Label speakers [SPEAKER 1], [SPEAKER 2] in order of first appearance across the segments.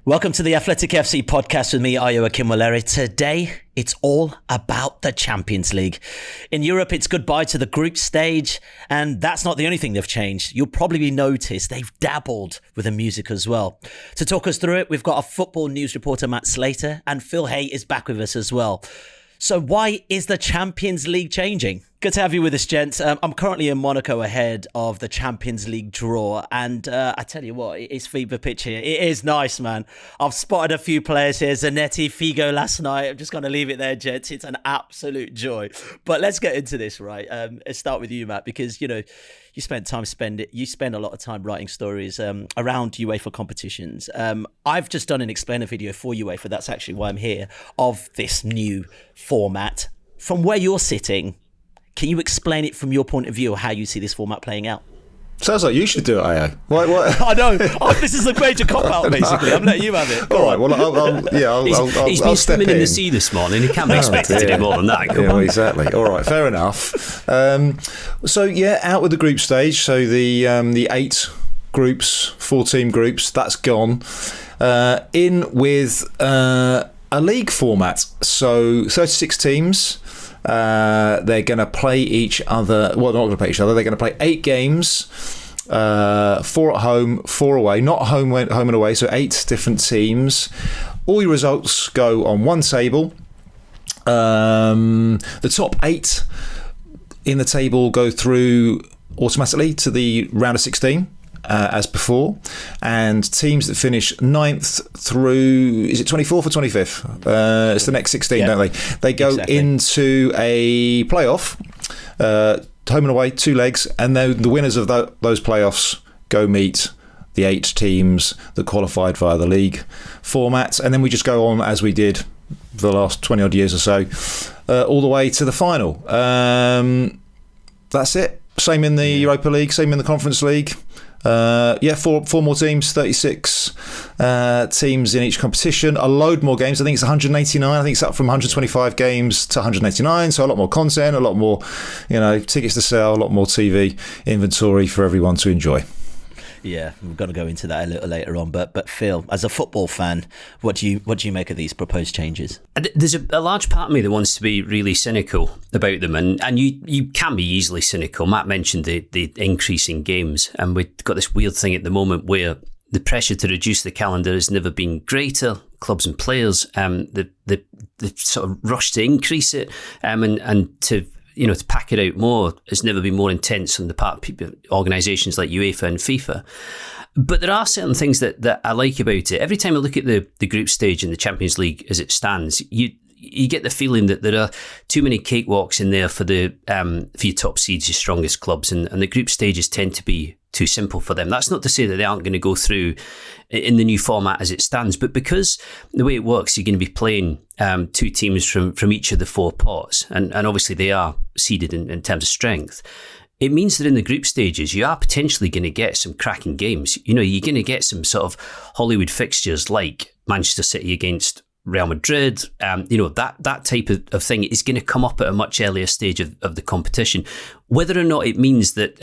[SPEAKER 1] Welcome to the Athletic FC podcast with me, Ayo Akinwolere. Today, it's all about the Champions League. In Europe, it's goodbye to the group stage, and that's not the only thing they've changed. You'll probably notice they've dabbled with the music as well. To talk us through it, we've got a football news reporter, Matt Slater, and Phil Hay is back with us as well. So why is the Champions League changing? Good to have you with us, gents. I'm currently in Monaco ahead of the Champions League draw. And I tell you what, it's fever pitch here. It is nice, man. I've spotted a few players here. Zanetti, Figo last night. I'm just going to leave it there, gents. It's an absolute joy. But let's get into this, right? Let's start with you, Matt, because, you know, you spend a lot of time writing stories around UEFA competitions. I've just done an explainer video for UEFA. That's actually why I'm here, of this new format. From where you're sitting, can you explain it from your point of view, or how you see this format playing out?
[SPEAKER 2] Sounds like you should do it, Ayo. What?
[SPEAKER 1] I know. This is a major cop-out, basically. I'm letting you have it.
[SPEAKER 2] All right. Well, I'll
[SPEAKER 3] He's been
[SPEAKER 2] step
[SPEAKER 3] swimming in
[SPEAKER 2] in
[SPEAKER 3] the sea this morning. He can't be expected to do more than that.
[SPEAKER 2] Well, exactly. All right. Fair enough. So, out with the group stage. So the 8 groups, 4-team groups, that's gone. In with a league format. So 36 teams. They're going to play each other. Well, not going to play each other. They're going to play 8 games, 4 at home, 4 away. Not home and away. So 8 different teams. All your results go on one table. The top 8 in the table go through automatically to the round of 16. As before, and teams that finish 9th through, is it 24th or 25th? It's the next 16, don't they? They go into a playoff, home and away, 2 legs, and then the winners of those playoffs go meet the 8 teams that qualified via the league format, and then we just go on as we did for the last 20 odd years or so, all the way to the final. That's it. Same in the Europa League, same in the Conference League. 4 more teams, 36 teams in each competition, a load more games. I think it's 189. I think it's up from 125 games to 189. So a lot more content, a lot more, tickets to sell, a lot more TV inventory for everyone to enjoy.
[SPEAKER 1] Yeah, we're going to go into that a little later on. But Phil, as a football fan, what do you make of these proposed changes?
[SPEAKER 3] There's a large part of me that wants to be really cynical about them, and you can be easily cynical. Matt mentioned the increase in games, and we've got this weird thing at the moment where the pressure to reduce the calendar has never been greater. Clubs and players, the sort of rush to increase it, and to pack it out more has never been more intense on the part of people, organisations like UEFA and FIFA. But there are certain things that I like about it. Every time I look at the group stage in the Champions League as it stands, you get the feeling that there are too many cakewalks in there for your top seeds, your strongest clubs, and the group stages tend to be too simple for them. That's not to say that they aren't going to go through in the new format as it stands, but because the way it works, you're going to be playing 2 teams from each of the 4 pots, and obviously they are seeded in terms of strength. It means that in the group stages, you are potentially going to get some cracking games. You're going to get some sort of Hollywood fixtures like Manchester City against Real Madrid. That type of thing is going to come up at a much earlier stage of the competition. Whether or not it means that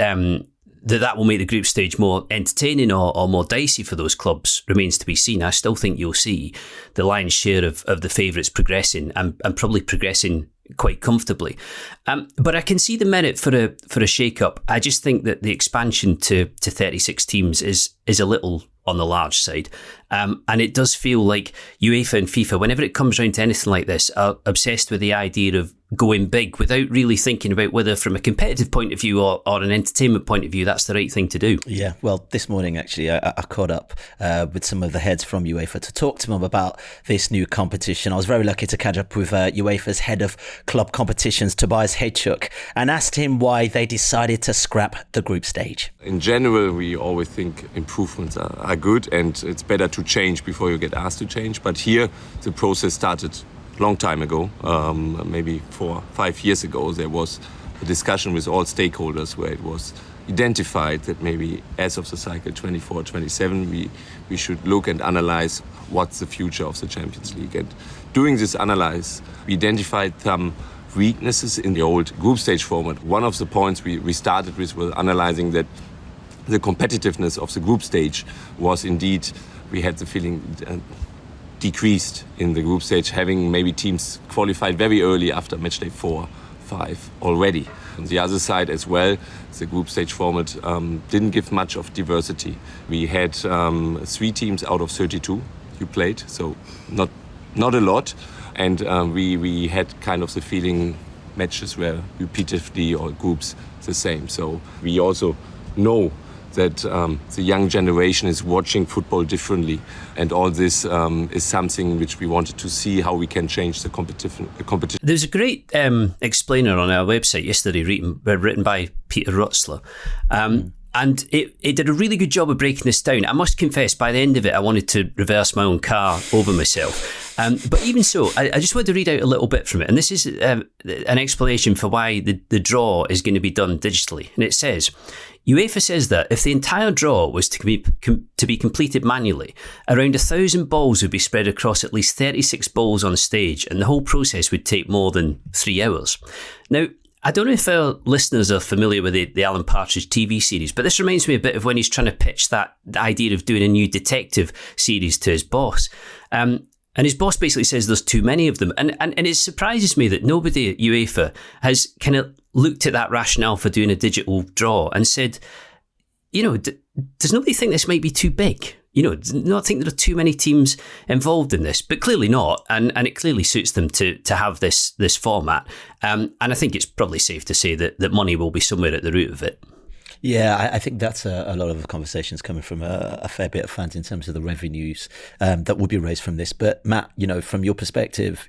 [SPEAKER 3] that will make the group stage more entertaining or more dicey for those clubs remains to be seen. I still think you'll see the lion's share of the favourites progressing and probably progressing quite comfortably. But I can see the merit for a shake-up. I just think that the expansion to 36 teams is a little on the large side. And it does feel like UEFA and FIFA, whenever it comes around to anything like this, are obsessed with the idea of going big without really thinking about whether from a competitive point of view or an entertainment point of view, that's the right thing to do.
[SPEAKER 1] Yeah, well, this morning, actually, I caught up with some of the heads from UEFA to talk to them about this new competition. I was very lucky to catch up with UEFA's head of club competitions, Tobias Hedchuk, and asked him why they decided to scrap the group stage.
[SPEAKER 4] In general, we always think improvements are good, and it's better to change before you get asked to change. But here, the process started long time ago, maybe 4 or 5 years ago. There was a discussion with all stakeholders where it was identified that maybe as of the cycle 24-27 we should look and analyze what's the future of the Champions League. And doing this analysis, we identified some weaknesses in the old group stage format. One of the points we started with was analyzing that the competitiveness of the group stage was indeed we had the feeling decreased in the group stage, having maybe teams qualified very early after match day 4, 5 already. On the other side as well, the group stage format didn't give much of diversity. We had 3 teams out of 32 who played, so not a lot. And we had kind of the feeling matches were repeatedly or groups the same. So we also know that the young generation is watching football differently, and all this is something which we wanted to see how we can change the competition.
[SPEAKER 3] There's a great explainer on our website yesterday written by Peter Rutzler. And it did a really good job of breaking this down. I must confess, by the end of it, I wanted to reverse my own car over myself. But even so, I just wanted to read out a little bit from it. And this is an explanation for why the draw is going to be done digitally. And it says, UEFA says that if the entire draw was to be completed manually, around 1,000 balls would be spread across at least 36 balls on stage, and the whole process would take more than 3 hours. Now, I don't know if our listeners are familiar with the Alan Partridge TV series, but this reminds me a bit of when he's trying to pitch the idea of doing a new detective series to his boss. And his boss basically says there's too many of them. And it surprises me that nobody at UEFA has kind of looked at that rationale for doing a digital draw and said, does nobody think this might be too big? Not think there are too many teams involved in this, but clearly not, and it clearly suits them to have this format. And I think it's probably safe to say that money will be somewhere at the root of it.
[SPEAKER 1] Yeah, I think that's a lot of the conversations coming from a fair bit of fans in terms of the revenues that will be raised from this. But Matt, from your perspective,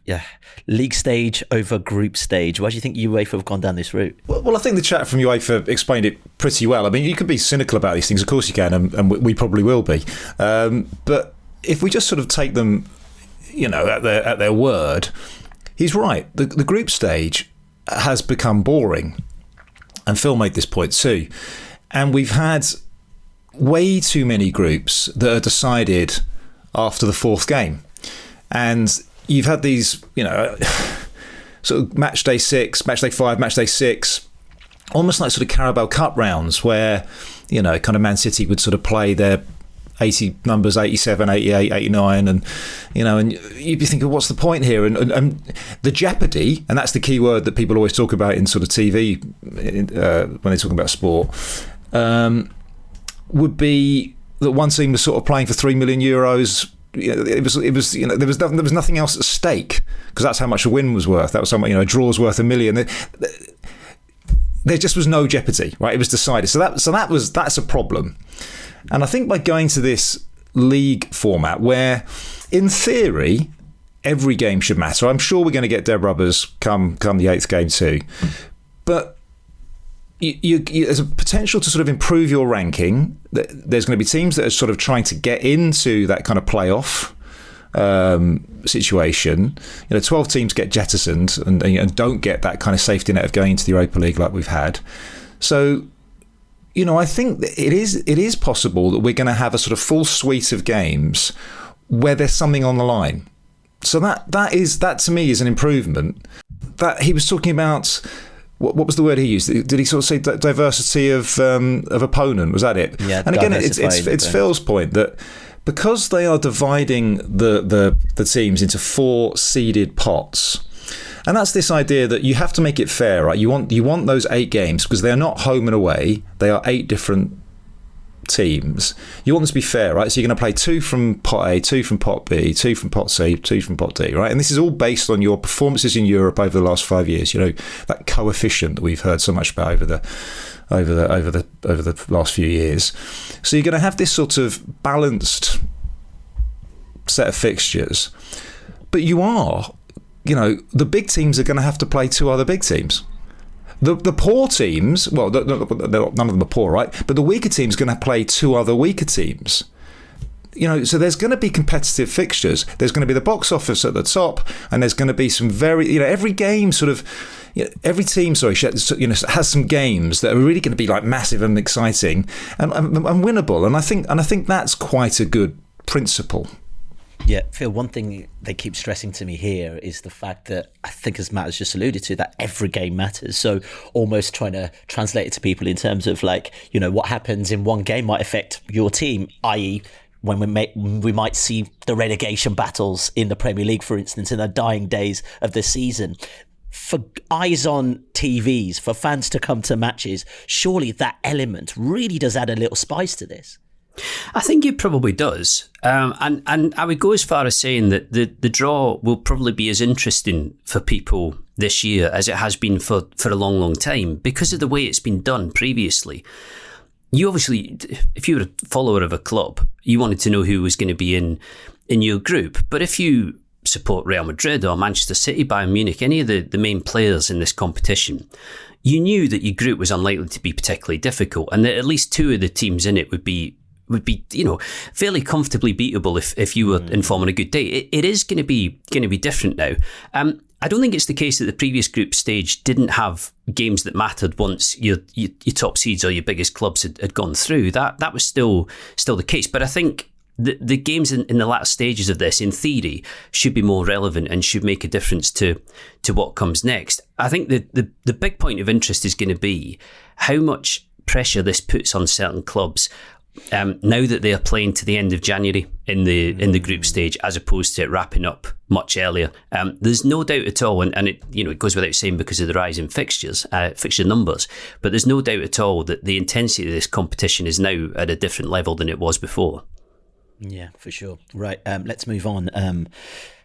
[SPEAKER 1] league stage over group stage, why do you think UEFA have gone down this route?
[SPEAKER 2] Well, I think the chat from UEFA explained it pretty well. I mean, you can be cynical about these things, of course you can, and we probably will be. But if we just sort of take them, at their word, he's right. The group stage has become boring. And Phil made this point too. And we've had way too many groups that are decided after the 4th game. And you've had these, sort of match day 6, match day 5, match day 6, almost like sort of Carabao Cup rounds where, kind of Man City would sort of play their 80 numbers, 87, 88, 89, and you'd be thinking, what's the point here? And the jeopardy, and that's the key word that people always talk about in sort of TV when they're talking about sport, would be that one team was sort of playing for €3 million. There was nothing else at stake because that's how much a win was worth. That was how much, a draw's worth $1 million. There just was no jeopardy, right? It was decided. So that's a problem. And I think by going to this league format where, in theory, every game should matter. I'm sure we're going to get dead rubbers come the 8th game too. But there's a potential to sort of improve your ranking. There's going to be teams that are sort of trying to get into that kind of playoff situation. 12 teams get jettisoned and don't get that kind of safety net of going into the Europa League like we've had. So, I think that it is possible that we're going to have a sort of full suite of games where there's something on the line. So that to me is an improvement. That he was talking about, what was the word he used? Did he sort of say diversity of opponent? Was that it?
[SPEAKER 1] Yeah.
[SPEAKER 2] And again, it's Phil's point that because they are dividing the teams into 4 seeded pots. And that's this idea that you have to make it fair, right? You want those 8 games because they are not home and away. They are 8 different teams. You want them to be fair, right? So you're going to play 2 from pot A, 2 from pot B, 2 from pot C, 2 from pot D, right? And this is all based on your performances in Europe over the last 5 years. That coefficient that we've heard so much about over the last few years. So you're going to have this sort of balanced set of fixtures, but the big teams are going to have to play 2 other big teams. The poor teams, well, none of them are poor, right? But the weaker teams are going to play 2 other weaker teams. So there's going to be competitive fixtures. There's going to be the box office at the top, and there's going to be some very, every game sort of, every team, has some games that are really going to be like massive and exciting and winnable. And I think that's quite a good principle.
[SPEAKER 1] Yeah, Phil, one thing they keep stressing to me here is the fact that I think, as Matt has just alluded to, that every game matters. So almost trying to translate it to people in terms of what happens in one game might affect your team, i.e., when we might see the relegation battles in the Premier League, for instance, in the dying days of the season. For eyes on TVs, for fans to come to matches, surely that element really does add a little spice to this.
[SPEAKER 3] I think it probably does. And I would go as far as saying that the draw will probably be as interesting for people this year as it has been for a long, long time because of the way it's been done previously. You obviously, if you were a follower of a club, you wanted to know who was going to be in your group. But if you support Real Madrid or Manchester City, Bayern Munich, any of the main players in this competition, you knew that your group was unlikely to be particularly difficult and that at least two of the teams in it would be fairly comfortably beatable if you were in form on a good day. It is going to be different now. I don't think it's the case that the previous group stage didn't have games that mattered once your top seeds or your biggest clubs had gone through. That was still the case. But I think the games in the latter stages of this, in theory, should be more relevant and should make a difference to what comes next. I think the big point of interest is going to be how much pressure this puts on certain clubs now that they are playing to the end of January in the group stage, as opposed to it wrapping up much earlier. There's no doubt at all, and it goes without saying because of the rise in fixture numbers, but there's no doubt at all that the intensity of this competition is now at a different level than it was before.
[SPEAKER 1] Yeah, for sure. Right, let's move on.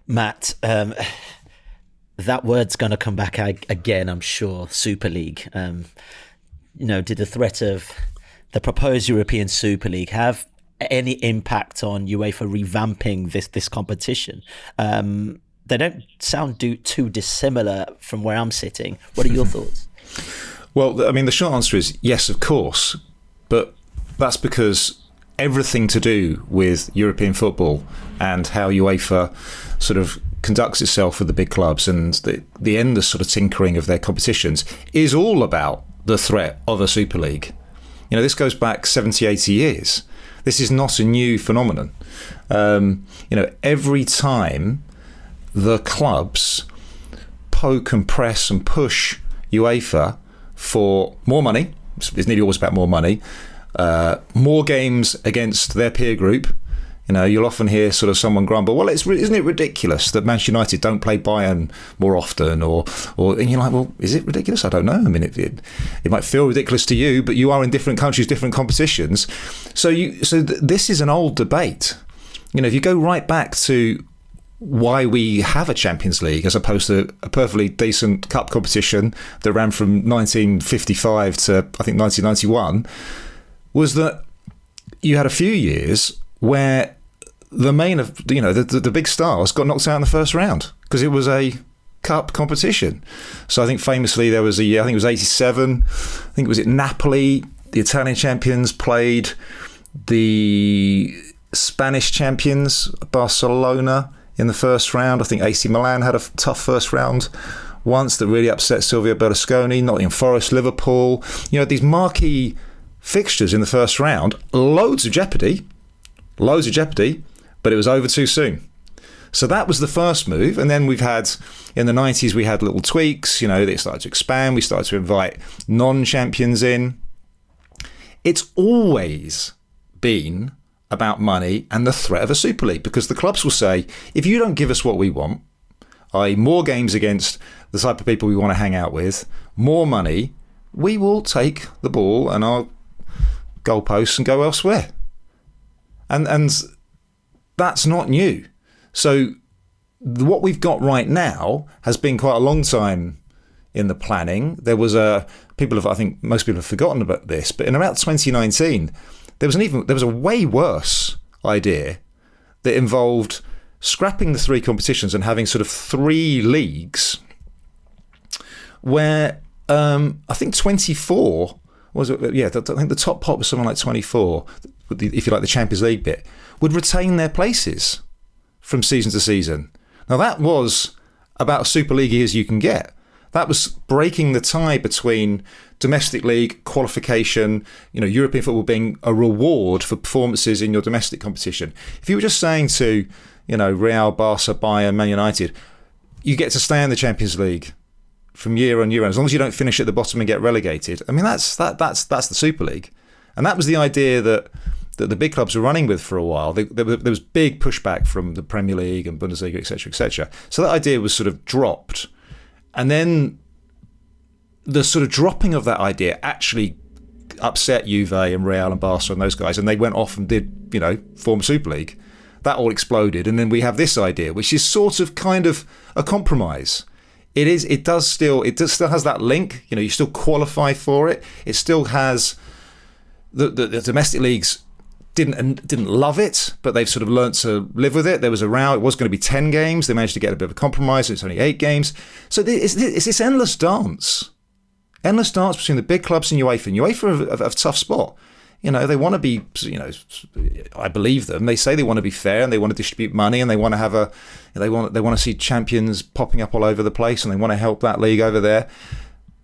[SPEAKER 1] Matt, that word's going to come back again, I'm sure. Super League. Did the threat of the proposed European Super League have any impact on UEFA revamping this competition? They don't sound too dissimilar from where I'm sitting. What are your thoughts?
[SPEAKER 2] Well, I mean, the short answer is yes, of course, but that's because everything to do with European football and how UEFA sort of conducts itself with the big clubs and the endless sort of tinkering of their competitions is all about the threat of a Super League. This goes back 70, 80 years. This is not a new phenomenon. Every time the clubs poke and press and push UEFA for more money, it's nearly always about more money, more games against their peer group. You'll often hear sort of someone grumble, well, isn't it ridiculous that Manchester United don't play Bayern more often? And you're like, well, is it ridiculous? I don't know. I mean, it might feel ridiculous to you, but you are in different countries, different competitions. So this is an old debate. If you go right back to why we have a Champions League as opposed to a perfectly decent cup competition that ran from 1955 to, I think, 1991, was that you had a few years where the big stars got knocked out in the first round because it was a cup competition. So I think famously there was I think it was 87. I think it was Napoli, the Italian champions, played the Spanish champions, Barcelona, in the first round. I think AC Milan had a tough first round once that really upset Silvio Berlusconi. Nottingham Forest, Liverpool. These marquee fixtures in the first round, loads of jeopardy, but it was over too soon. So that was the first move. And then we've had, in the 90s, we had little tweaks. They started to expand. We started to invite non-champions in. It's always been about money and the threat of a Super League, because the clubs will say, if you don't give us what we want, i.e. more games against the type of people we want to hang out with, more money, we will take the ball and our goalposts and go elsewhere. And that's not new. So what we've got right now has been quite a long time in the planning. There was I think most people have forgotten about this, but in about 2019, there was a way worse idea that involved scrapping the three competitions and having sort of three leagues where I think 24 was it? Yeah, I think the top pot was something like 24. If you like the Champions League bit, would retain their places from season to season. Now that was about Super League as you can get. That was breaking the tie between domestic league qualification, European football being a reward for performances in your domestic competition. If you were just saying to, Real, Barca, Bayern, Man United, you get to stay in the Champions League from year on year, as long as you don't finish at the bottom and get relegated. I mean, that's the Super League, and that was the idea that that the big clubs were running with for a while. There was big pushback from the Premier League and Bundesliga, etc., etc. So that idea was sort of dropped. And then the sort of dropping of that idea actually upset Juve and Real and Barca and those guys, and they went off and did, form a Super League. That all exploded, and then we have this idea, which is sort of kind of a compromise. It still has that link. You still qualify for it. It still has the domestic leagues didn't love it, but they've sort of learnt to live with it. There was a row. It was going to be 10 games. They managed to get a bit of a compromise. It's only 8 games. So it's this endless dance between the big clubs and UEFA. And UEFA have a tough spot. They want to be, I believe them. They say they want to be fair and they want to distribute money and they want to have they want to see champions popping up all over the place and they want to help that league over there.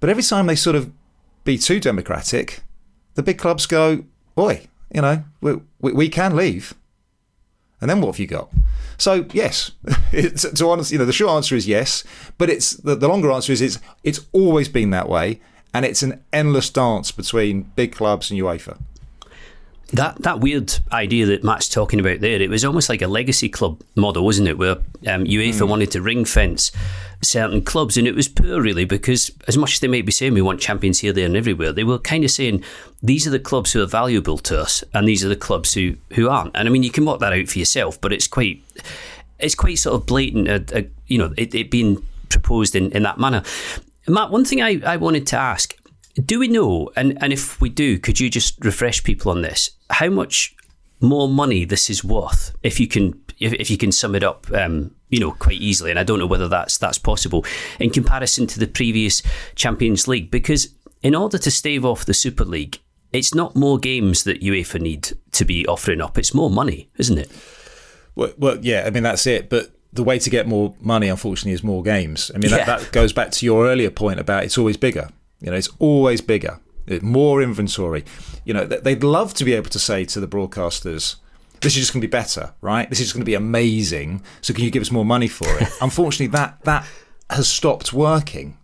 [SPEAKER 2] But every time they sort of be too democratic, the big clubs go, "Oi, we can leave." And then what have you got? So yes, the short answer is yes, but it's the longer answer is it's always been that way, and it's an endless dance between big clubs and UEFA.
[SPEAKER 3] That weird idea that Matt's talking about there, it was almost like a legacy club model, wasn't it? Where UEFA wanted to ring fence certain clubs, and it was poor really, because as much as they might be saying we want champions here, there and everywhere, they were kind of saying these are the clubs who are valuable to us and these are the clubs who aren't. And I mean, you can work that out for yourself, but it's quite sort of blatant, it being proposed in that manner. Matt, one thing I wanted to ask, do we know, and if we do, could you just refresh people on this, how much more money this is worth, if you can sum it up quite easily? And I don't know whether that's possible in comparison to the previous Champions League, because in order to stave off the Super League, it's not more games that UEFA need to be offering up, it's more money, isn't it?
[SPEAKER 2] Well, yeah, I mean, that's it. But the way to get more money, unfortunately, is more games. I mean, that goes back to your earlier point about it's always bigger. It's always bigger, more inventory. They'd love to be able to say to the broadcasters, this is just going to be better, right? This is just going to be amazing. So can you give us more money for it? Unfortunately, that has stopped working.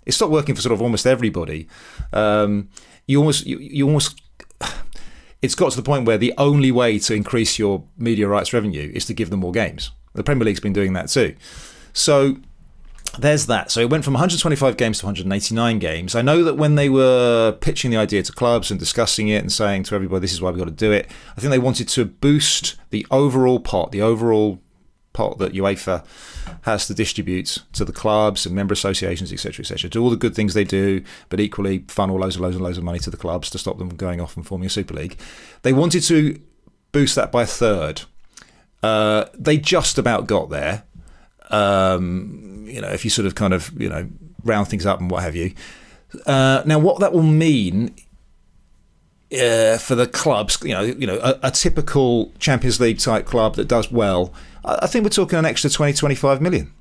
[SPEAKER 2] It stopped working for sort of almost everybody. You almost. It's got to the point where the only way to increase your media rights revenue is to give them more games. The Premier League's been doing that too. So there's that. So it went from 125 games to 189 games. I know that when they were pitching the idea to clubs and discussing it and saying to everybody, this is why we've got to do it, I think they wanted to boost the overall pot that UEFA has to distribute to the clubs and member associations, etc., do all the good things they do, but equally funnel loads of money to the clubs to stop them going off and forming a Super League. They wanted to boost that by a third. They just about got there. If you sort of kind of, round things up and what have you. Now, what that will mean for the clubs, a typical Champions League type club that does well, I think we're talking an extra 20, 25 million.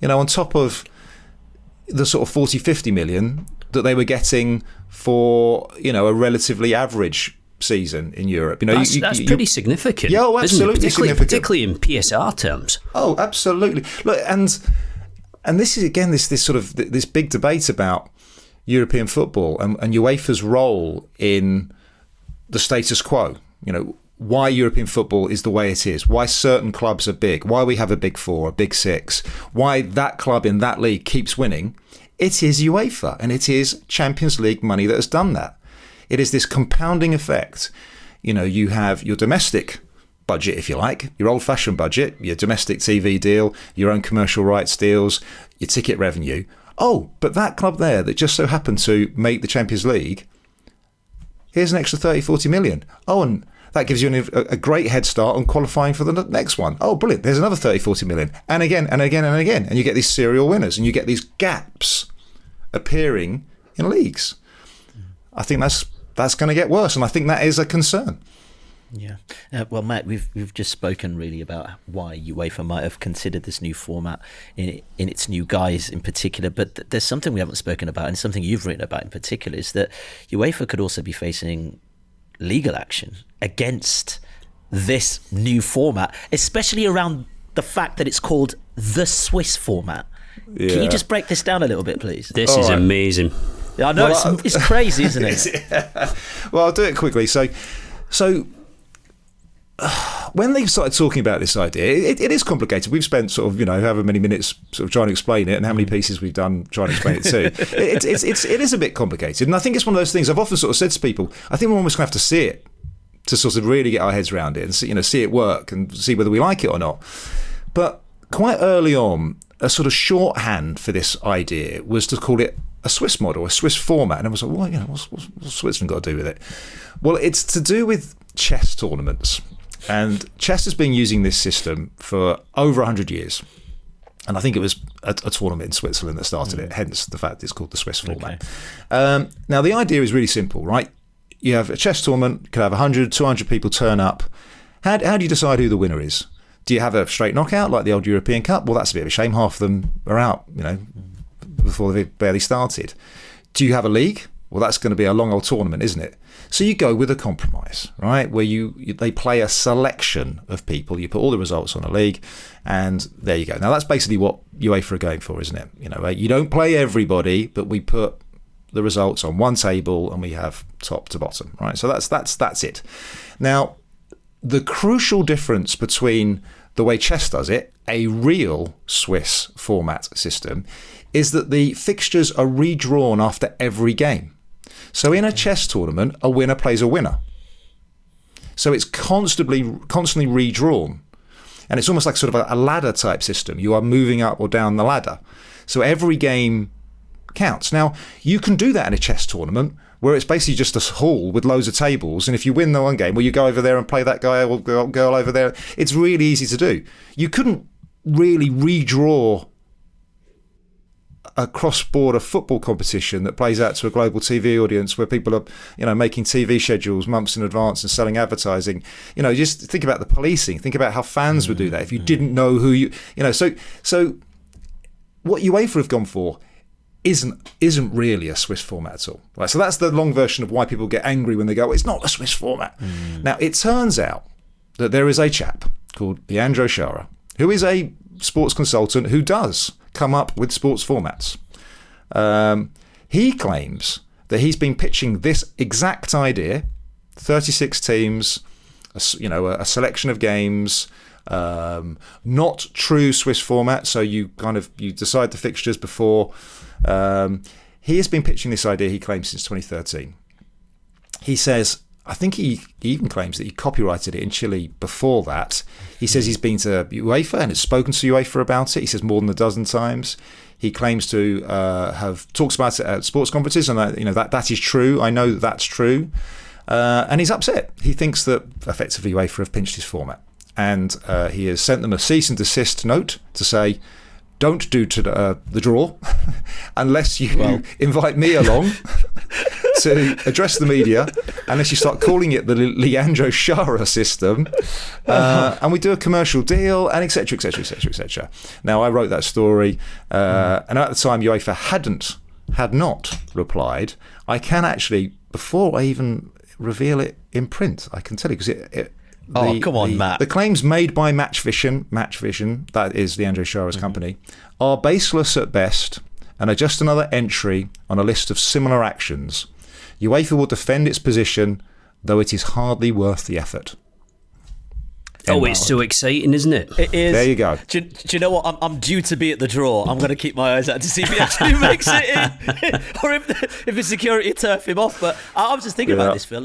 [SPEAKER 2] On top of the sort of 40, 50 million that they were getting for, a relatively average season in Europe.
[SPEAKER 3] That's pretty significant.
[SPEAKER 2] Yeah, absolutely significant.
[SPEAKER 3] Particularly in PSR terms.
[SPEAKER 2] Oh, absolutely. Look, and this is again this sort of this big debate about European football and UEFA's role in the status quo. Why European football is the way it is, why certain clubs are big, why we have a big four, a big six, why that club in that league keeps winning. It is UEFA and it is Champions League money that has done that. It is this compounding effect. You have your domestic budget, if you like, your old-fashioned budget, your domestic TV deal, your own commercial rights deals, your ticket revenue. Oh, but that club there that just so happened to make the Champions League, here's an extra 30, 40 million. Oh, and that gives you a great head start on qualifying for the next one. Oh, brilliant. There's another 30, 40 million. And again, and again, and again. And you get these serial winners and you get these gaps appearing in leagues. I think that's going to get worse. And I think that is a concern.
[SPEAKER 1] Yeah. Well, Matt, we've just spoken really about why UEFA might have considered this new format in its new guise in particular. But there's something we haven't spoken about, and something you've written about in particular, is that UEFA could also be facing legal action against this new format, especially around the fact that it's called the Swiss format. Yeah. Can you just break this down a little bit, please?
[SPEAKER 3] This is amazing.
[SPEAKER 1] I know, it's crazy, isn't it?
[SPEAKER 2] Well, I'll do it quickly. So So when they started talking about this idea, it is complicated. We've spent sort of, however many minutes sort of trying to explain it, and how many pieces we've done trying to explain it too. It is a bit complicated. And I think it's one of those things I've often sort of said to people, I think we're almost going to have to see it to sort of really get our heads around it and see it work and see whether we like it or not. But quite early on, a sort of shorthand for this idea was to call it a Swiss model, a Swiss format. And I was like, well, what's Switzerland got to do with it? Well, it's to do with chess tournaments. And chess has been using this system for over 100 years. And I think it was a tournament in Switzerland that started it, hence the fact it's called the Swiss format. Okay. Now, the idea is really simple, right? You have a chess tournament, you could have 100, 200 people turn up. How do you decide who the winner is? Do you have a straight knockout like the old European Cup? Well, that's a bit of a shame. Half of them are out, before they've barely started. Do you have a league? Well, that's going to be a long old tournament, isn't it? So you go with a compromise, right? Where they play a selection of people. You put all the results on a league, and there you go. Now that's basically what UEFA are going for, isn't it? You don't play everybody, but we put the results on one table, and we have top to bottom, right? So that's it. Now, the crucial difference between the way chess does it, a real Swiss format system, is that the fixtures are redrawn after every game. So in a chess tournament, a winner plays a winner. So it's constantly redrawn. And it's almost like sort of a ladder type system. You are moving up or down the ladder. So every game counts. Now, you can do that in a chess tournament where it's basically just a hall with loads of tables. And if you win the one game, well, you go over there and play that guy or girl over there. It's really easy to do. You couldn't really redraw a cross-border football competition that plays out to a global TV audience where people are, making TV schedules months in advance and selling advertising. Just think about the policing. Think about how fans would do that if you didn't know who So what UEFA have gone for isn't really a Swiss format at all. Right? So that's the long version of why people get angry when they go, well, it's not a Swiss format. Now, it turns out that there is a chap called Leandro Schara, who is a sports consultant who does come up with sports formats. He claims that he's been pitching this exact idea, 36 teams, a selection of games, not true Swiss format, so you decide the fixtures before. He has been pitching this idea, he claims, since 2013. He says, I think he even claims that he copyrighted it in Chile before that. He says he's been to UEFA and has spoken to UEFA about it. He says more than a dozen times. He claims to have talks about it at sports conferences, and that is true. I know that's true. And he's upset. He thinks that effectively UEFA have pinched his format. And he has sent them a cease and desist note to say, don't do the draw unless you invite me along to address the media, unless you start calling it the Leandro Schara system, and we do a commercial deal, and etc, etc, etc, etc. Now, I wrote that story, and at the time UEFA had not replied. I can actually, before I even reveal it in print, I can tell you, because come on, Matt. The claims made by Match Vision, that is Leandro Schara's company, are baseless at best and are just another entry on a list of similar actions. UEFA will defend its position, though it is hardly worth the effort.
[SPEAKER 3] It's so exciting, isn't it?
[SPEAKER 1] It is.
[SPEAKER 2] There you go.
[SPEAKER 1] Do you know what? I'm due to be at the draw. I'm going to keep my eyes out to see if he actually makes it in, or if the security turf him off. But I was just thinking about this, Phil.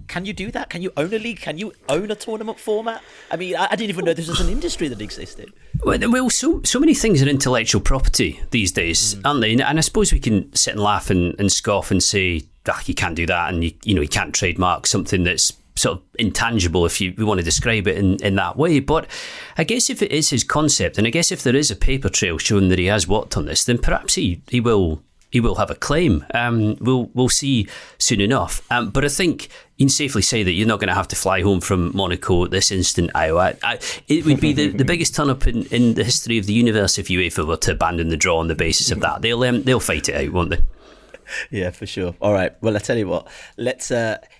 [SPEAKER 1] Can you do that? Can you own a league? Can you own a tournament format? I didn't even know this was an industry that existed.
[SPEAKER 3] Well, so many things are intellectual property these days, aren't they? And I suppose we can sit and laugh and scoff and say, you can't do that, and you can't trademark something that's sort of intangible if we want to describe it in that way. But I guess if it is his concept, and I guess if there is a paper trail showing that he has worked on this, then perhaps he will have a claim. We'll see soon enough. But I think you can safely say that you're not going to have to fly home from Monaco at this instant, Ayo. It would be the biggest turn-up in the history of the universe if UEFA were to abandon the draw on the basis of that. They'll fight it out, won't they?
[SPEAKER 1] Yeah, for sure. All right. Well, I tell you what, let's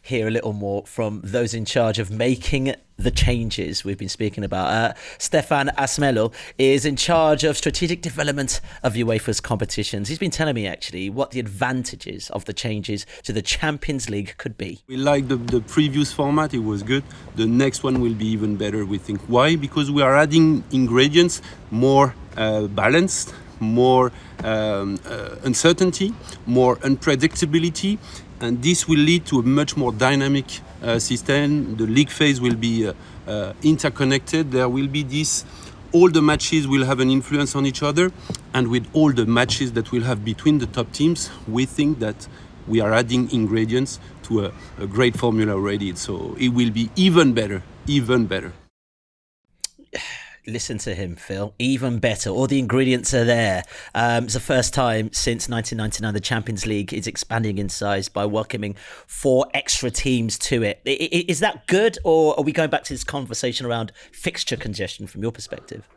[SPEAKER 1] hear a little more from those in charge of making the changes we've been speaking about. Stefan Asmelo is in charge of strategic development of UEFA's competitions. He's been telling me actually what the advantages of the changes to the Champions League could be.
[SPEAKER 5] We like the previous format, it was good. The next one will be even better, we think. Why? Because we are adding ingredients, more balanced, more uncertainty, more unpredictability, and this will lead to a much more dynamic system. The league phase will be interconnected. There will be this, all the matches will have an influence on each other, and with all the matches that we'll have between the top teams, we think that we are adding ingredients to a great formula already. So it will be even better, even better.
[SPEAKER 1] Listen to him, Phil. Even better. All the ingredients are there. It's the first time since 1999 the Champions League is expanding in size by welcoming 4 extra teams to it. Is that good, or are we going back to this conversation around fixture congestion from your perspective?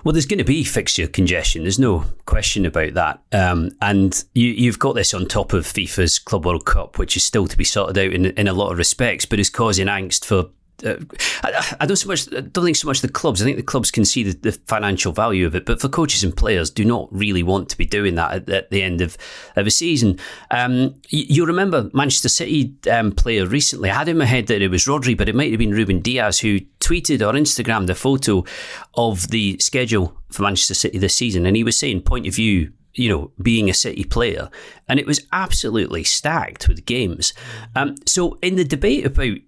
[SPEAKER 3] Well, there's going to be fixture congestion. There's no question about that. And you've got this on top of FIFA's Club World Cup, which is still to be sorted out in a lot of respects, but is causing angst for I don't think so much the clubs. I think the clubs can see the financial value of it, but for coaches and players, do not really want to be doing that at the end of a season. You remember Manchester City player recently. I had in my head that it was Rodri, but it might have been Ruben Diaz who tweeted on Instagram the photo of the schedule for Manchester City this season, and he was saying point of view, being a City player, and it was absolutely stacked with games. So in the debate about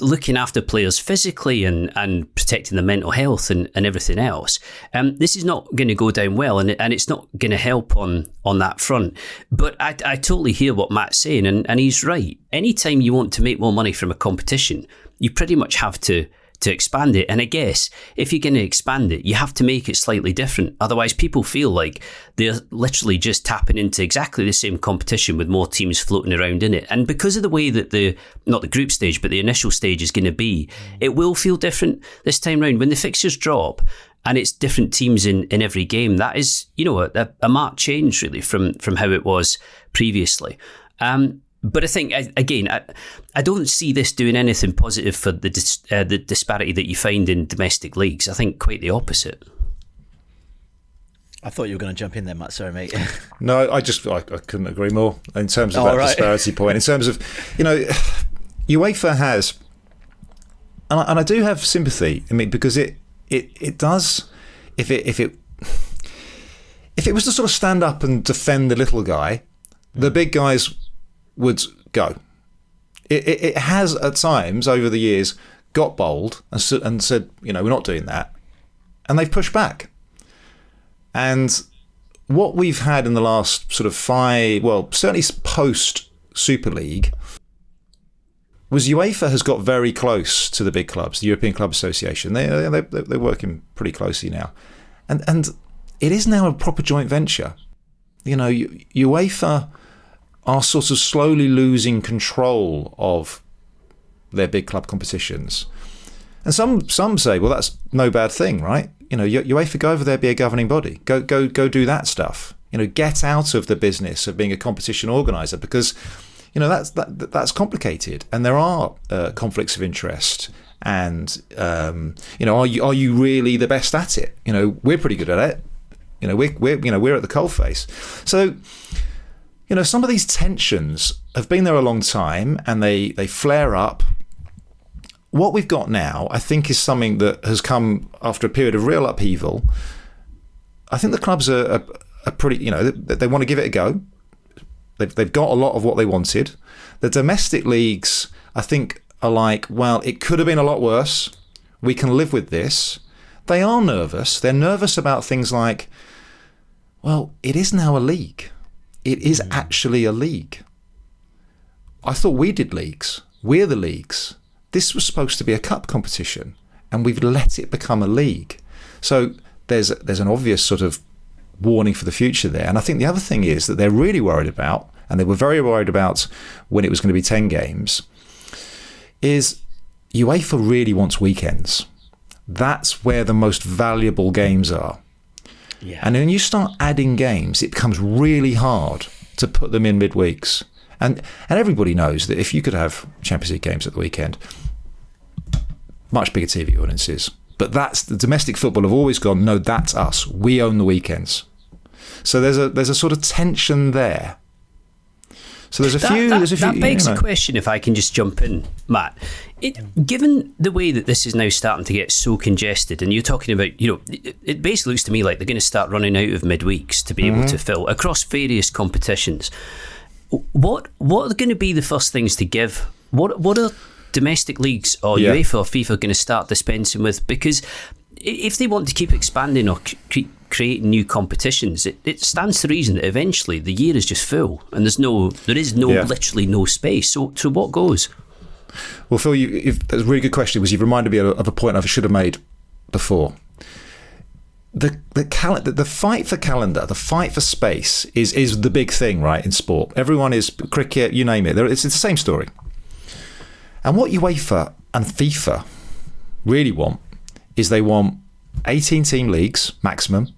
[SPEAKER 3] looking after players physically and protecting their mental health and everything else, this is not going to go down well, and it's not going to help on that front. But I totally hear what Matt's saying, and he's right. Anytime you want to make more money from a competition, you pretty much have to expand it. And I guess if you're going to expand it, you have to make it slightly different. Otherwise, people feel like they're literally just tapping into exactly the same competition with more teams floating around in it. And because of the way that not the group stage, but the initial stage is going to be, it will feel different this time round. When the fixtures drop and it's different teams in every game, that is, a marked change really from how it was previously. But I think, again, I don't see this doing anything positive for the disparity that you find in domestic leagues. I think quite the opposite.
[SPEAKER 1] I thought you were going to jump in there, Matt. Sorry, mate.
[SPEAKER 2] No, I couldn't agree more in terms of that disparity point. In terms of, UEFA has, and I do have sympathy. I mean, because it does, if it was to sort of stand up and defend the little guy, the big guys would go. It has at times over the years got bold and said, we're not doing that, and they've pushed back. And what we've had in the last sort of certainly post Super League, was UEFA has got very close to the big clubs, the European Club Association. They're working pretty closely now, and it is now a proper joint venture. UEFA are sort of slowly losing control of their big club competitions. And some say, well, that's no bad thing, right? UEFA, go over there, be a governing body. Go do that stuff. Get out of the business of being a competition organiser, because, that's complicated, and there are conflicts of interest. And are you really the best at it? We're pretty good at it. We're at the coalface. So, some of these tensions have been there a long time, and they flare up. What we've got now, I think, is something that has come after a period of real upheaval. I think the clubs are pretty, they want to give it a go. They've got a lot of what they wanted. The domestic leagues, I think, are like, well, it could have been a lot worse. We can live with this. They are nervous. They're nervous about things like, well, it is now a league. It is actually a league. I thought we did leagues. We're the leagues. This was supposed to be a cup competition, and we've let it become a league. So there's an obvious sort of warning for the future there. And I think the other thing is that they're really worried about, and they were very worried about when it was going to be 10 games, is UEFA really wants weekends. That's where the most valuable games are. Yeah. And when you start adding games, it becomes really hard to put them in midweeks. And everybody knows that if you could have Champions League games at the weekend, much bigger TV audiences. But that's the domestic football have always gone, no, that's us. We own the weekends. So there's a sort of tension there. So there's a few.
[SPEAKER 3] That begs a question, if I can just jump in, Matt. Given the way that this is now starting to get so congested, and you're talking about, it basically looks to me like they're going to start running out of midweeks to be able to fill across various competitions. What are going to be the first things to give? What are domestic leagues or UEFA or FIFA going to start dispensing with? Because if they want to keep expanding or creating new competitions, it stands to reason that eventually the year is just full and there is literally no space. So what goes?
[SPEAKER 2] Well, Phil, that's a really good question, because you've reminded me of a point I should have made before. The fight for calendar, the fight for space is the big thing, right, in sport. Everyone is cricket, you name it. It's the same story. And what UEFA and FIFA really want is they want 18-team leagues maximum.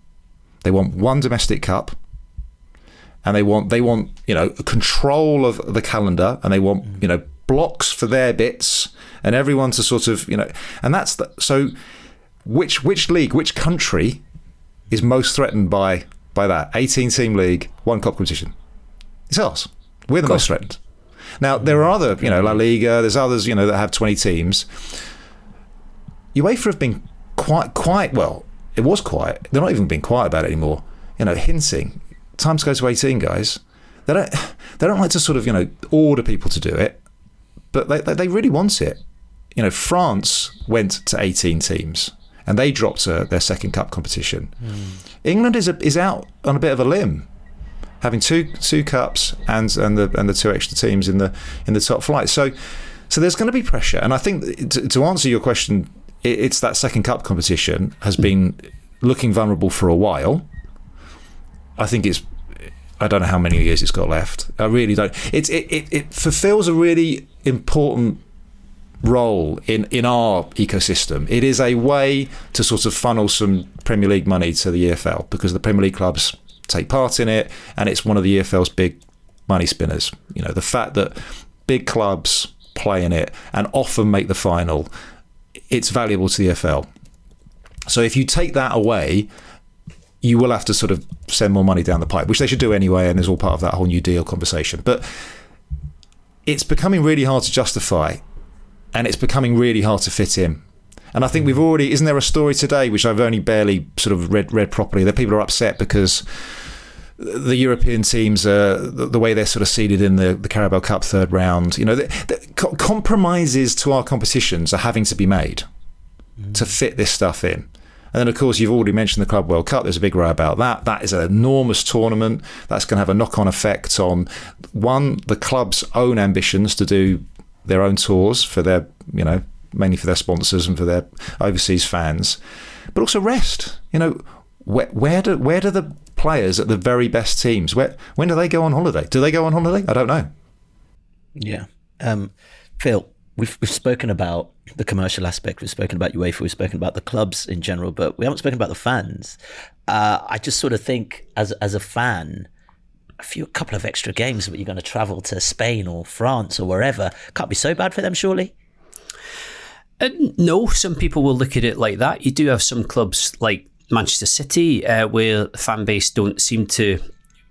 [SPEAKER 2] They want one domestic cup, and they want control of the calendar, and they want blocks for their bits, and everyone to sort of and that's so. Which league, which country is most threatened by that 18-team league, one cup competition? It's us. We're the most threatened. Now there are other, La Liga. There's others, that have 20 teams. UEFA have been quite well. It was quiet. They're not even being quiet about it anymore. Hinting. Time to go to 18, guys. They don't like to sort of order people to do it, but they really want it. France went to 18 teams and they dropped their second cup competition. England is out on a bit of a limb, having two cups and the two extra teams in the top flight. So there's going to be pressure, and I think to answer your question, it's that second cup competition has been looking vulnerable for a while. I think I don't know how many years it's got left. I really don't. It fulfills a really important role in our ecosystem. It is a way to sort of funnel some Premier League money to the EFL, because the Premier League clubs take part in it, and it's one of the EFL's big money spinners. The fact that big clubs play in it and often make the final, it's valuable to the EFL. So if you take that away, you will have to sort of send more money down the pipe, which they should do anyway, and is all part of that whole New Deal conversation. But it's becoming really hard to justify, and it's becoming really hard to fit in. And I think isn't there a story today, which I've only barely sort of read properly, that people are upset because the European teams, the way they're sort of seeded in the Carabao Cup third round, the compromises to our competitions are having to be made to fit this stuff in. And then, of course, you've already mentioned the Club World Cup. There's a big row about that. That is an enormous tournament. That's going to have a knock-on effect on, one, the club's own ambitions to do their own tours for their, mainly for their sponsors and for their overseas fans, but also rest. Where do the players at the very best teams, when do they go on holiday? Do they go on holiday? I don't know.
[SPEAKER 1] Yeah. Phil, we've spoken about the commercial aspect, we've spoken about UEFA, we've spoken about the clubs in general, but we haven't spoken about the fans. I just sort of think as a fan, a couple of extra games, but you're going to travel to Spain or France or wherever, can't be so bad for them, surely?
[SPEAKER 3] No, some people will look at it like that. You do have some clubs like Manchester City where the fan base don't seem to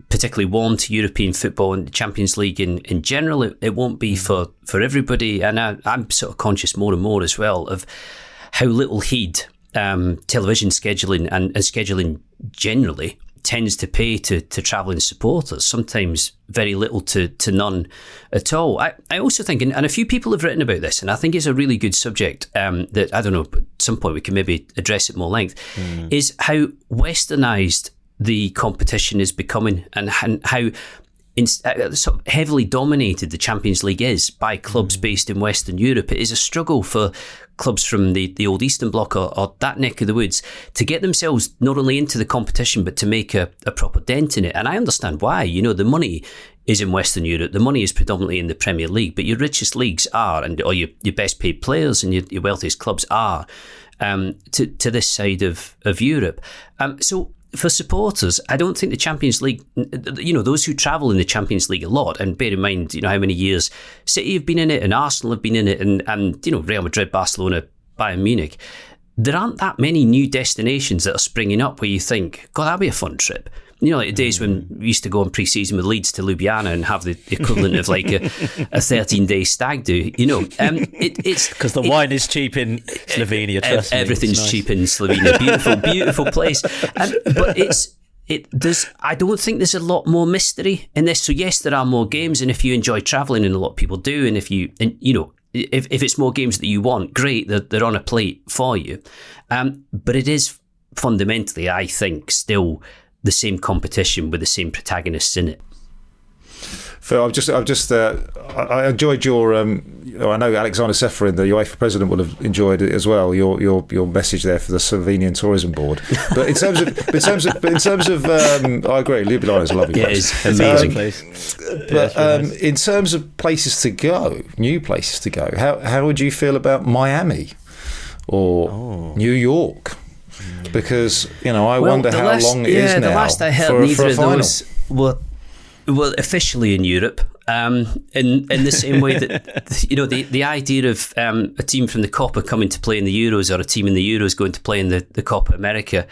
[SPEAKER 3] particularly warm to European football and the Champions League in general. It won't be for everybody, and I'm sort of conscious more and more as well of how little heed television scheduling and scheduling generally tends to pay to travelling supporters, sometimes very little to none at all. I also think, and a few people have written about this, and I think it's a really good subject that, I don't know, at some point we can maybe address it more length, is how westernised the competition is becoming, and how sort of heavily dominated the Champions League is by clubs based in Western Europe. It is a struggle for clubs from the old Eastern Bloc or that neck of the woods to get themselves not only into the competition but to make a proper dent in it. And I understand why. The money is in Western Europe. The money is predominantly in the Premier League, but your richest leagues are, or your best paid players and your wealthiest clubs are to this side of Europe. So for supporters, I don't think the Champions League, those who travel in the Champions League a lot, and bear in mind, how many years City have been in it and Arsenal have been in it and Real Madrid, Barcelona, Bayern Munich, there aren't that many new destinations that are springing up where you think, God, that'd be a fun trip. Like the days when we used to go on pre-season with Leeds to Ljubljana and have the equivalent of like a 13-day stag do. It's
[SPEAKER 1] because the wine is cheap in Slovenia. Trust me,
[SPEAKER 3] everything's
[SPEAKER 1] nice.
[SPEAKER 3] cheap in Slovenia. Beautiful, beautiful place. But I don't think there's a lot more mystery in this. So yes, there are more games, and if you enjoy travelling, and a lot of people do, and if it's more games that you want, great, they're on a plate for you. But it is fundamentally, I think, still the same competition with the same protagonists in it.
[SPEAKER 2] Phil, I enjoyed your. I know Alexander Seferin, the UEFA president, would have enjoyed it as well. Your message there for the Slovenian Tourism Board. But in terms of, I agree. Ljubljana is a lovely place.
[SPEAKER 3] It is amazing place.
[SPEAKER 2] But in terms of places to go, new places to go, how would you feel about Miami or New York? Because I wonder how long it is now.
[SPEAKER 3] The last I heard, neither of those were officially in Europe. In the same way that the idea of a team from the Copa coming to play in the Euros or a team in the Euros going to play in the Copa America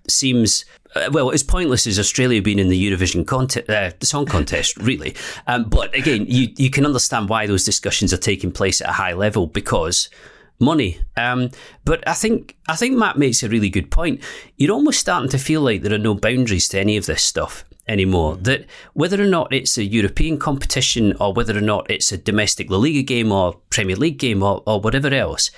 [SPEAKER 3] seems as pointless as Australia being in the Eurovision song contest, really. But again, you can understand why those discussions are taking place at a high level, because money. But I think Matt makes a really good point. You're almost starting to feel like there are no boundaries to any of this stuff anymore. That whether or not it's a European competition or whether or not it's a domestic La Liga game or Premier League game or whatever else,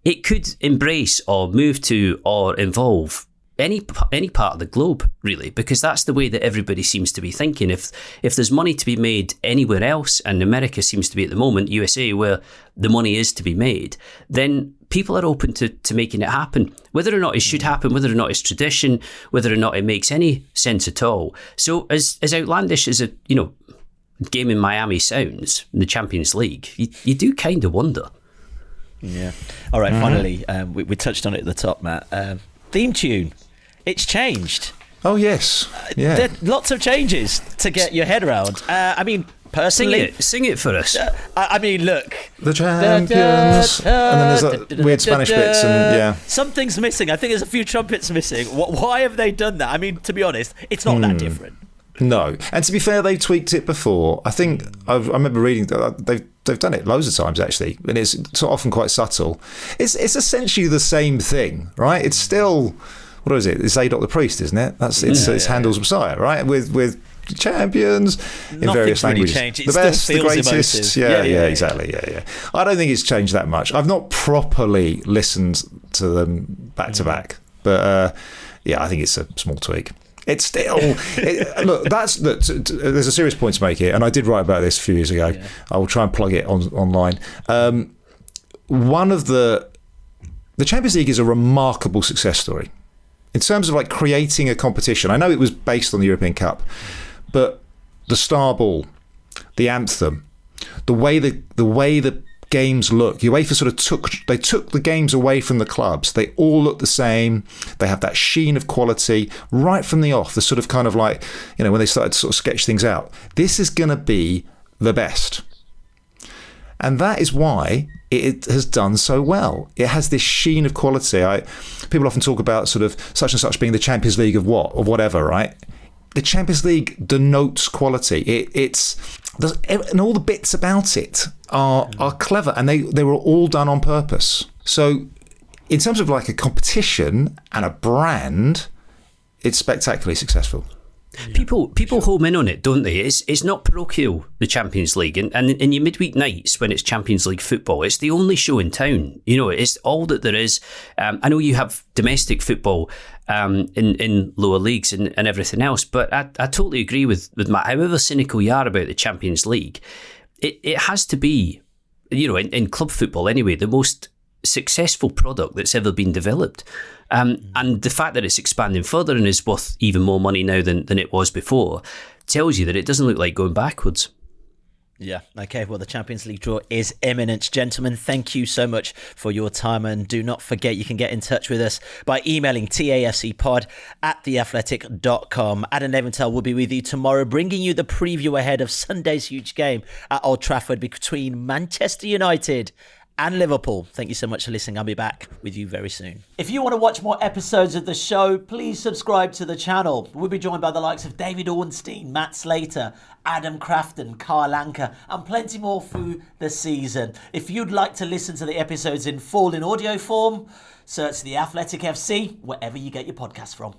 [SPEAKER 3] it could embrace or move to or involve any part of the globe, really, because that's the way that everybody seems to be thinking. If there's money to be made anywhere else, and America seems to be at the moment, USA, where the money is to be made, then people are open to making it happen, whether or not it should happen, whether or not it's tradition, whether or not it makes any sense at all. So as outlandish as a game in Miami sounds, in the Champions League, you do kind of wonder.
[SPEAKER 1] Yeah. All right, finally, we touched on it at the top, Matt. Theme tune. It's changed.
[SPEAKER 2] Oh, yes. Yeah.
[SPEAKER 1] There are lots of changes to get your head around. Personally...
[SPEAKER 3] Sing it for us.
[SPEAKER 1] Look.
[SPEAKER 2] The champions. And then there's like weird Spanish bits. And yeah.
[SPEAKER 1] Something's missing. I think there's a few trumpets missing. Why have they done that? To be honest, it's not that different.
[SPEAKER 2] No. And to be fair, they've tweaked it before. I think I remember reading that they've done it loads of times, actually. And it's often quite subtle. It's essentially the same thing, right? It's still... What is it? It's Zadok the Priest, isn't it? It's Handel's Messiah, right? With champions in various languages.
[SPEAKER 1] Really changed.
[SPEAKER 2] The best, the greatest. Yeah, exactly. Yeah. I don't think it's changed that much. I've not properly listened to them back to back, but I think it's a small tweak. It's still look. There's a serious point to make here, and I did write about this a few years ago. Yeah. I will try and plug it online. One of the Champions League is a remarkable success story. In terms of like creating a competition, I know it was based on the European Cup, but the Star Ball, the anthem, the way the games look, UEFA sort of took the games away from the clubs. They all look the same. They have that sheen of quality right from the off. The sort of kind of like, when they started to sort of sketch things out. This is going to be the best. And that is why it has done so well. It has this sheen of quality. People often talk about sort of such and such being the Champions League of what, or whatever, right? The Champions League denotes quality. And all the bits about it are clever, and they were all done on purpose. So in terms of like a competition and a brand, it's spectacularly successful.
[SPEAKER 3] People home in on it, don't they? It's not parochial, the Champions League, and in your midweek nights when it's Champions League football, it's the only show in town. It's all that there is. I know you have domestic football in lower leagues and everything else, but I totally agree with Matt. However cynical you are about the Champions League, it has to be, in club football anyway, the most successful product that's ever been developed. And the fact that it's expanding further and is worth even more money now than it was before tells you that it doesn't look like going backwards.
[SPEAKER 1] Yeah. Okay. Well, the Champions League draw is imminent. Gentlemen, thank you so much for your time. And do not forget, you can get in touch with us by emailing tafcpod@theathletic.com. Adam Neventhal will be with you tomorrow, bringing you the preview ahead of Sunday's huge game at Old Trafford between Manchester United and Liverpool. Thank you so much for listening. I'll be back with you very soon. If you want to watch more episodes of the show, please subscribe to the channel. We'll be joined by the likes of David Ornstein, Matt Slater, Adam Crafton, Carl Anker, and plenty more through the season. If you'd like to listen to the episodes in full in audio form, search The Athletic FC wherever you get your podcasts from.